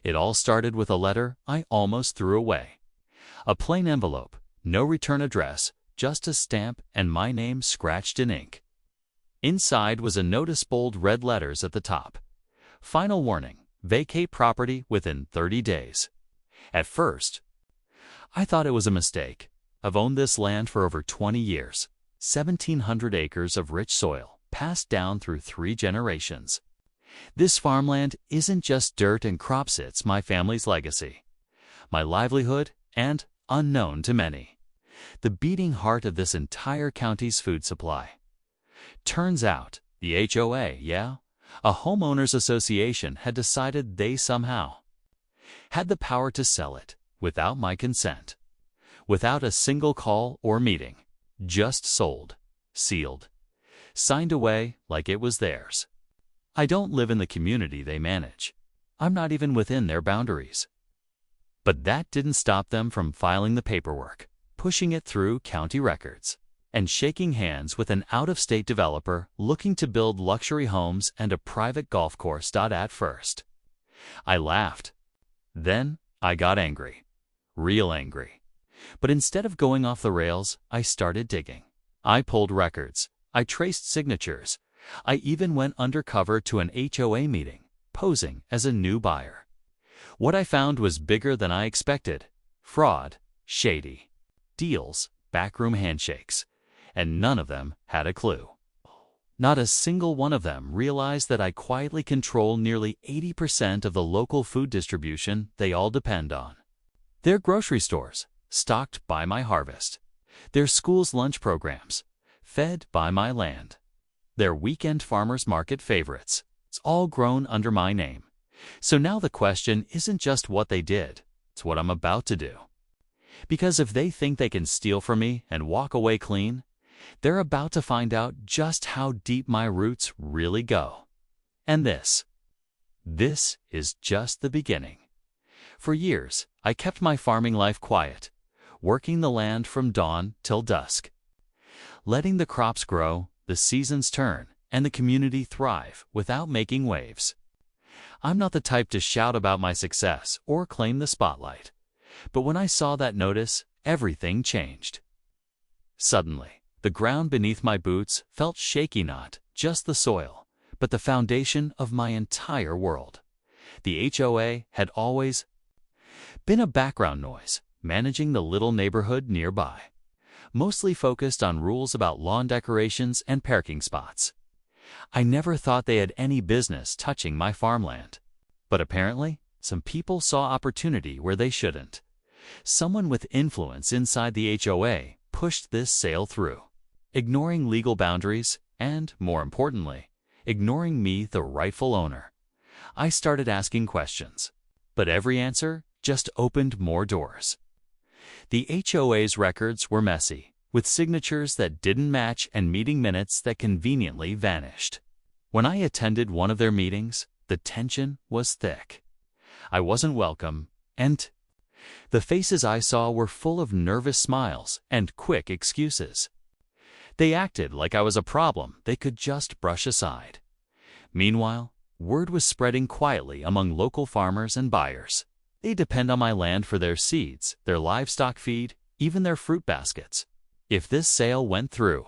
It all started with a letter I almost threw away. A plain envelope, no return address, just a stamp and my name scratched in ink. Inside was a notice, bold red letters at the top. Final warning, vacate property within 30 days. At first, I thought it was a mistake. I've owned this land for over 20 years. 1,700 acres of rich soil, passed down through 3 generations. This farmland isn't just dirt and crops, it's my family's legacy, my livelihood, and, unknown to many, the beating heart of this entire county's food supply. Turns out, the HOA, a homeowners association, had decided they somehow had the power to sell it without my consent, without a single call or meeting, just sold, sealed, signed away like it was theirs. I don't live in the community they manage. I'm not even within their boundaries. But that didn't stop them from filing the paperwork, pushing it through county records, and shaking hands with an out-of-state developer looking to build luxury homes and a private golf course. At first, I laughed. Then I got angry. Real angry. But instead of going off the rails, I started digging. I pulled records. I traced signatures. I even went undercover to an HOA meeting, posing as a new buyer. What I found was bigger than I expected. Fraud, shady deals, backroom handshakes, and none of them had a clue. Not a single one of them realized that I quietly control nearly 80% of the local food distribution they all depend on. Their grocery stores, stocked by my harvest. Their schools' lunch programs, fed by my land. Their weekend farmers market favorites. It's all grown under my name. So now the question isn't just what they did, it's what I'm about to do. Because if they think they can steal from me and walk away clean, they're about to find out just how deep my roots really go. And this is just the beginning. For years, I kept my farming life quiet, working the land from dawn till dusk, letting the crops grow, the seasons turn, and the community thrive without making waves. I'm not the type to shout about my success or claim the spotlight. But when I saw that notice, everything changed. Suddenly, the ground beneath my boots felt shaky, not just the soil, but the foundation of my entire world. The HOA had always been a background noise, managing the little neighborhood nearby, mostly focused on rules about lawn decorations and parking spots. I never thought they had any business touching my farmland. But apparently, some people saw opportunity where they shouldn't. Someone with influence inside the HOA pushed this sale through, ignoring legal boundaries and, more importantly, ignoring me, the rightful owner. I started asking questions, but every answer just opened more doors. The HOA's records were messy, with signatures that didn't match and meeting minutes that conveniently vanished. When I attended one of their meetings, the tension was thick. I wasn't welcome, and the faces I saw were full of nervous smiles and quick excuses. They acted like I was a problem they could just brush aside. Meanwhile, word was spreading quietly among local farmers and buyers. They depend on my land for their seeds, their livestock feed, even their fruit baskets. If this sale went through,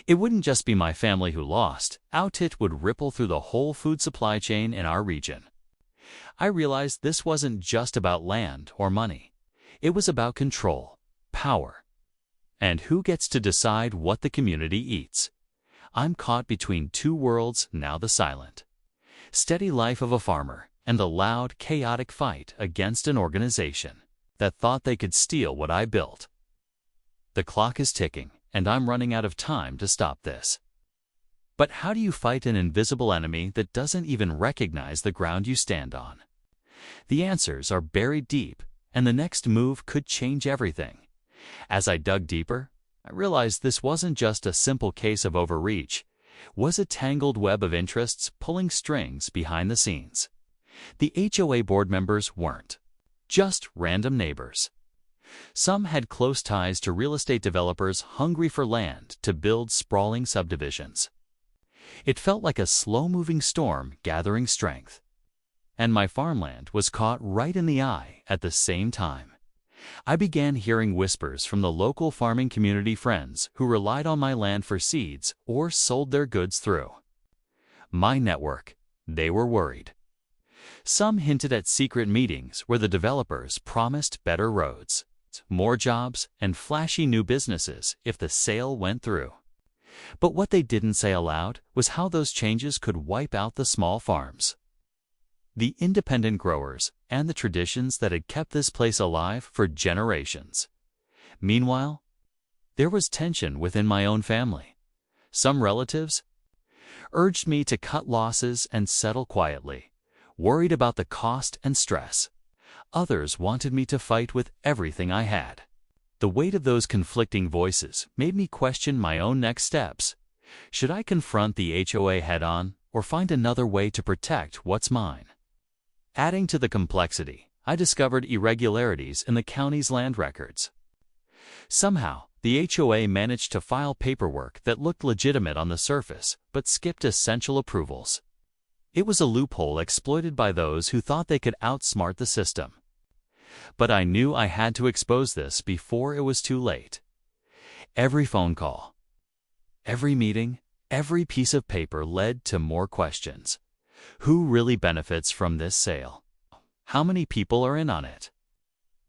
it wouldn't just be my family who lost. It would ripple through the whole food supply chain in our region. I realized this wasn't just about land or money. It was about control, power, and who gets to decide what the community eats. I'm caught between two worlds now: the silent, steady life of a farmer and the loud, chaotic fight against an organization that thought they could steal what I built. The clock is ticking, and I'm running out of time to stop this. But how do you fight an invisible enemy that doesn't even recognize the ground you stand on? The answers are buried deep, and the next move could change everything. As I dug deeper, I realized this wasn't just a simple case of overreach. It was a tangled web of interests pulling strings behind the scenes. The HOA board members weren't just random neighbors. Some had close ties to real estate developers hungry for land to build sprawling subdivisions. It felt like a slow-moving storm gathering strength. and my farmland was caught right in the eye at the same time. I began hearing whispers from the local farming community friends who relied on my land for seeds or sold their goods through my network. They were worried. Some hinted at secret meetings where the developers promised better roads, more jobs, and flashy new businesses if the sale went through. But what they didn't say aloud was how those changes could wipe out the small farms, the independent growers, and the traditions that had kept this place alive for generations. Meanwhile, there was tension within my own family. Some relatives urged me to cut losses and settle quietly, worried about the cost and stress. Others wanted me to fight with everything I had. The weight of those conflicting voices made me question my own next steps. Should I confront the HOA head-on or find another way to protect what's mine? Adding to the complexity, I discovered irregularities in the county's land records. Somehow, the HOA managed to file paperwork that looked legitimate on the surface but skipped essential approvals. It was a loophole exploited by those who thought they could outsmart the system. But I knew I had to expose this before it was too late. Every phone call, every meeting, every piece of paper led to more questions. Who really benefits from this sale? How many people are in on it?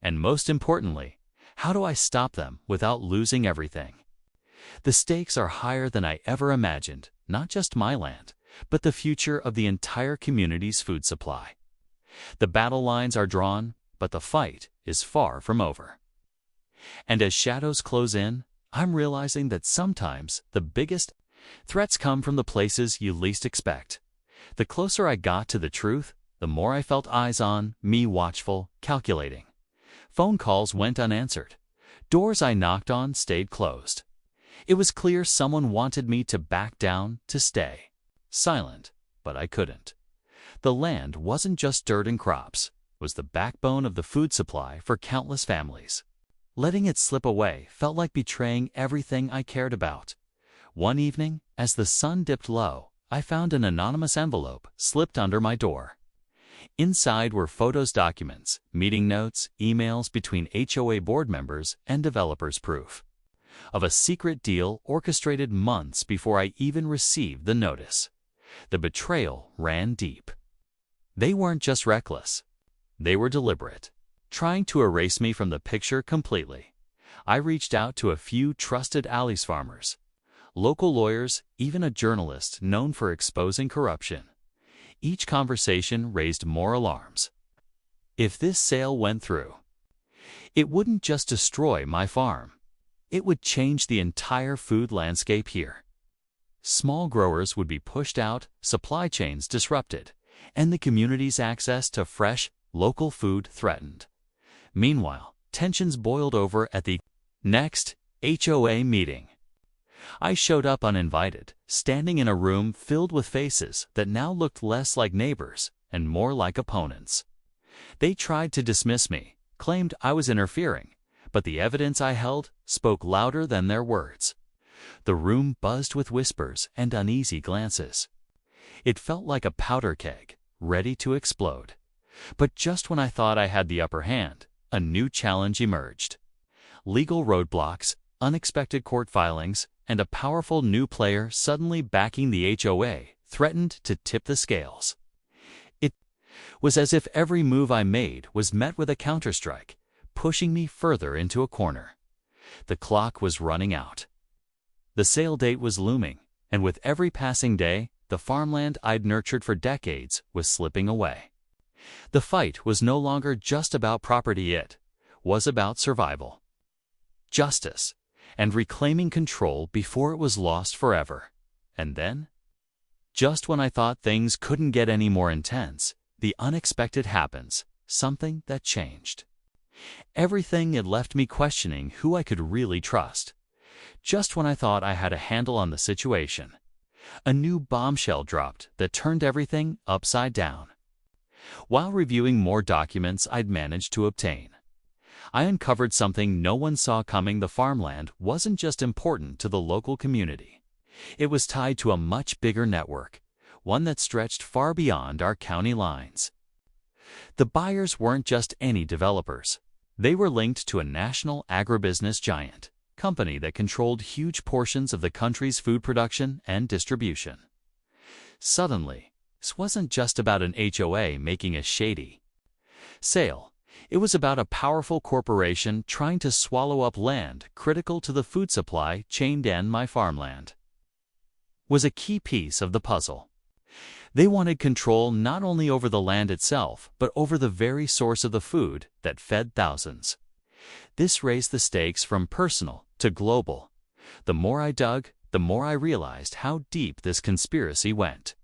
And most importantly, how do I stop them without losing everything? The stakes are higher than I ever imagined, not just my land, but the future of the entire community's food supply. The battle lines are drawn, but the fight is far from over. And as shadows close in, I'm realizing that sometimes the biggest threats come from the places you least expect. The closer I got to the truth, the more I felt eyes on me, watchful, calculating. Phone calls went unanswered. Doors I knocked on stayed closed. It was clear someone wanted me to back down, to stay silent, but I couldn't. The land wasn't just dirt and crops. It was the backbone of the food supply for countless families. Letting it slip away felt like betraying everything I cared about. One evening, as the sun dipped low, I found an anonymous envelope slipped under my door. Inside were photos, documents, meeting notes, emails between HOA board members and developers, proof of a secret deal orchestrated months before I even received the notice. The betrayal ran deep. They weren't just reckless. They were deliberate, trying to erase me from the picture completely. I reached out to a few trusted Alice farmers, local lawyers, even a journalist known for exposing corruption. Each conversation raised more alarms. If this sale went through, it wouldn't just destroy my farm. It would change the entire food landscape here. Small growers would be pushed out, supply chains disrupted, and the community's access to fresh, local food threatened. Meanwhile, tensions boiled over at the next HOA meeting. I showed up uninvited, standing in a room filled with faces that now looked less like neighbors and more like opponents. They tried to dismiss me, claimed I was interfering, but the evidence I held spoke louder than their words. The room buzzed with whispers and uneasy glances. It felt like a powder keg, ready to explode. But just when I thought I had the upper hand, a new challenge emerged. Legal roadblocks, unexpected court filings, and a powerful new player suddenly backing the HOA threatened to tip the scales. It was as if every move I made was met with a counterstrike, pushing me further into a corner. The clock was running out. The sale date was looming, and with every passing day, the farmland I'd nurtured for decades was slipping away. The fight was no longer just about property, it was about survival, justice, and reclaiming control before it was lost forever. And then, just when I thought things couldn't get any more intense, the unexpected happens, something that changed everything. It left me questioning who I could really trust. Just when I thought I had a handle on the situation, a new bombshell dropped that turned everything upside down. While reviewing more documents I'd managed to obtain, I uncovered something no one saw coming. The farmland wasn't just important to the local community. It was tied to a much bigger network, one that stretched far beyond our county lines. The buyers weren't just any developers. They were linked to a national agribusiness giant, company that controlled huge portions of the country's food production and distribution. Suddenly, this wasn't just about an HOA making a shady sale. It was about a powerful corporation trying to swallow up land critical to the food supply chain, and my farmland was a key piece of the puzzle. They wanted control not only over the land itself, but over the very source of the food that fed thousands. This raised the stakes from personal to global. The more I dug, the more I realized how deep this conspiracy went.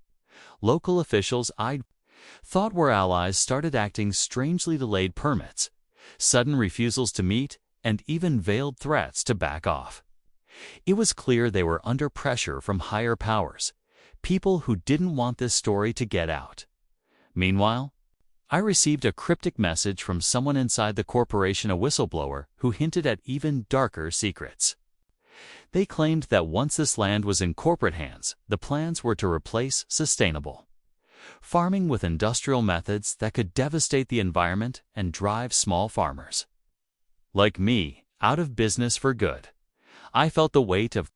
Local officials I thought were allies started acting strangely, delayed permits, sudden refusals to meet, and even veiled threats to back off. It was clear they were under pressure from higher powers, people who didn't want this story to get out. Meanwhile, I received a cryptic message from someone inside the corporation, a whistleblower, who hinted at even darker secrets. They claimed that once this land was in corporate hands, the plans were to replace sustainable farming with industrial methods that could devastate the environment and drive small farmers like me out of business for good. I felt the weight of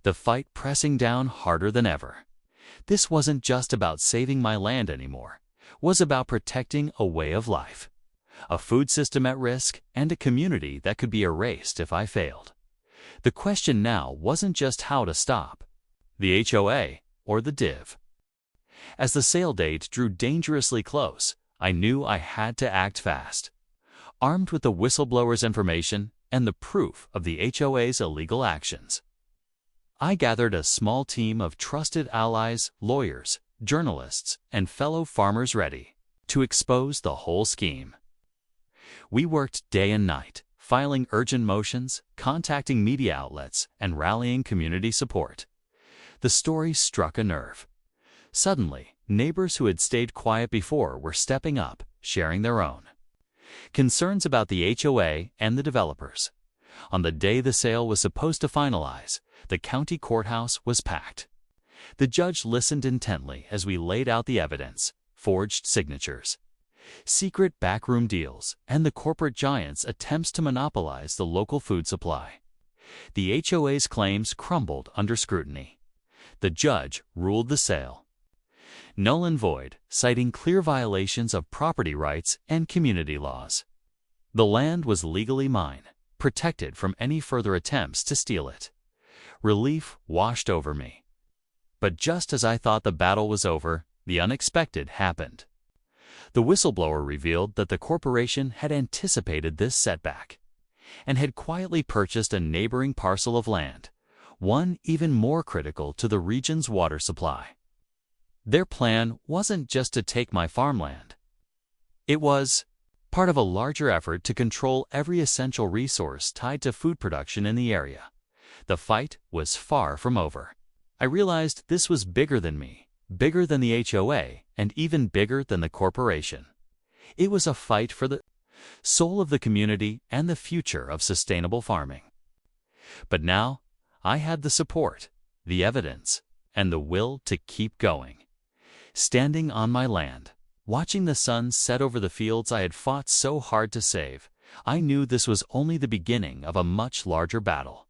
the fight pressing down harder than ever. This wasn't just about saving my land anymore. It was about protecting a way of life, a food system at risk, and a community that could be erased if I failed. The question now wasn't just how to stop the HOA or the div. As the sale date drew dangerously close, I knew I had to act fast. Armed with the whistleblower's information and the proof of the HOA's illegal actions, I gathered a small team of trusted allies, lawyers, journalists, and fellow farmers ready to expose the whole scheme. We worked day and night, filing urgent motions, contacting media outlets, and rallying community support. The story struck a nerve. Suddenly, neighbors who had stayed quiet before were stepping up, sharing their own concerns about the HOA and the developers. On the day the sale was supposed to finalize, the county courthouse was packed. The judge listened intently as we laid out the evidence, forged signatures, secret backroom deals, and the corporate giant's attempts to monopolize the local food supply. The HOA's claims crumbled under scrutiny. The judge ruled the sale null and void, citing clear violations of property rights and community laws. The land was legally mine, protected from any further attempts to steal it. Relief washed over me. But just as I thought the battle was over, the unexpected happened. The whistleblower revealed that the corporation had anticipated this setback and had quietly purchased a neighboring parcel of land, one even more critical to the region's water supply. Their plan wasn't just to take my farmland. It was part of a larger effort to control every essential resource tied to food production in the area. The fight was far from over. I realized this was bigger than me, bigger than the HOA, and even bigger than the corporation. It was a fight for the soul of the community and the future of sustainable farming. But now, I had the support, the evidence, and the will to keep going. Standing on my land, watching the sun set over the fields I had fought so hard to save, I knew this was only the beginning of a much larger battle.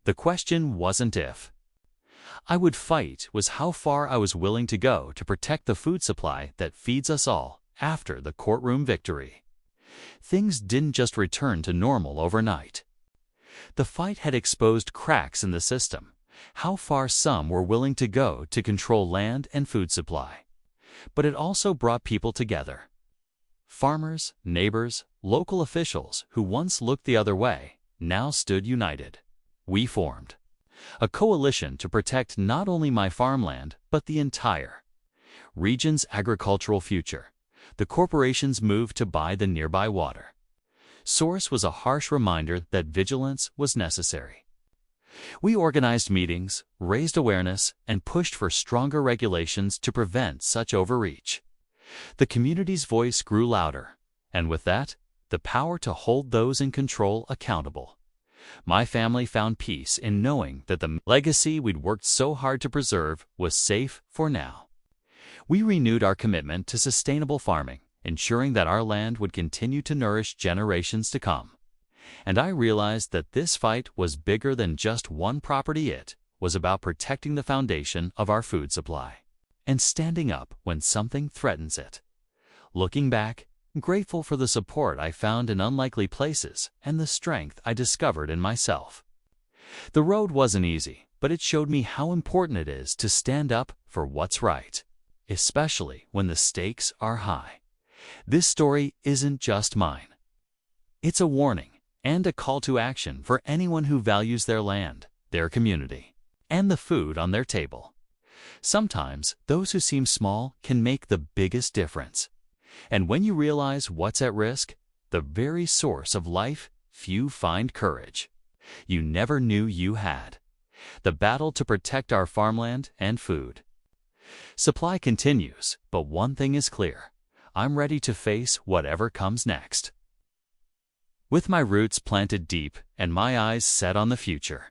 The question wasn't if I would fight, was how far I was willing to go to protect the food supply that feeds us all after the courtroom victory. Things didn't just return to normal overnight. The fight had exposed cracks in the system, how far some were willing to go to control land and food supply. But it also brought people together. Farmers, neighbors, local officials who once looked the other way now stood united. We formed a coalition to protect not only my farmland, but the entire region's agricultural future. The corporation's move to buy the nearby water source was a harsh reminder that vigilance was necessary. We organized meetings, raised awareness, and pushed for stronger regulations to prevent such overreach. The community's voice grew louder, and with that, the power to hold those in control accountable. My family found peace in knowing that the legacy we'd worked so hard to preserve was safe for now. We renewed our commitment to sustainable farming, ensuring that our land would continue to nourish generations to come. And I realized that this fight was bigger than just one property. It was about protecting the foundation of our food supply and standing up when something threatens it. Looking back, I'm grateful for the support I found in unlikely places and the strength I discovered in myself. The road wasn't easy, but it showed me how important it is to stand up for what's right, especially when the stakes are high. This story isn't just mine. It's a warning and a call to action for anyone who values their land, their community, and the food on their table. Sometimes those who seem small can make the biggest difference. And when you realize what's at risk, the very source of life, few find courage you never knew you had. The battle to protect our farmland and food supply continues, but one thing is clear: I'm ready to face whatever comes next. With my roots planted deep and my eyes set on the future,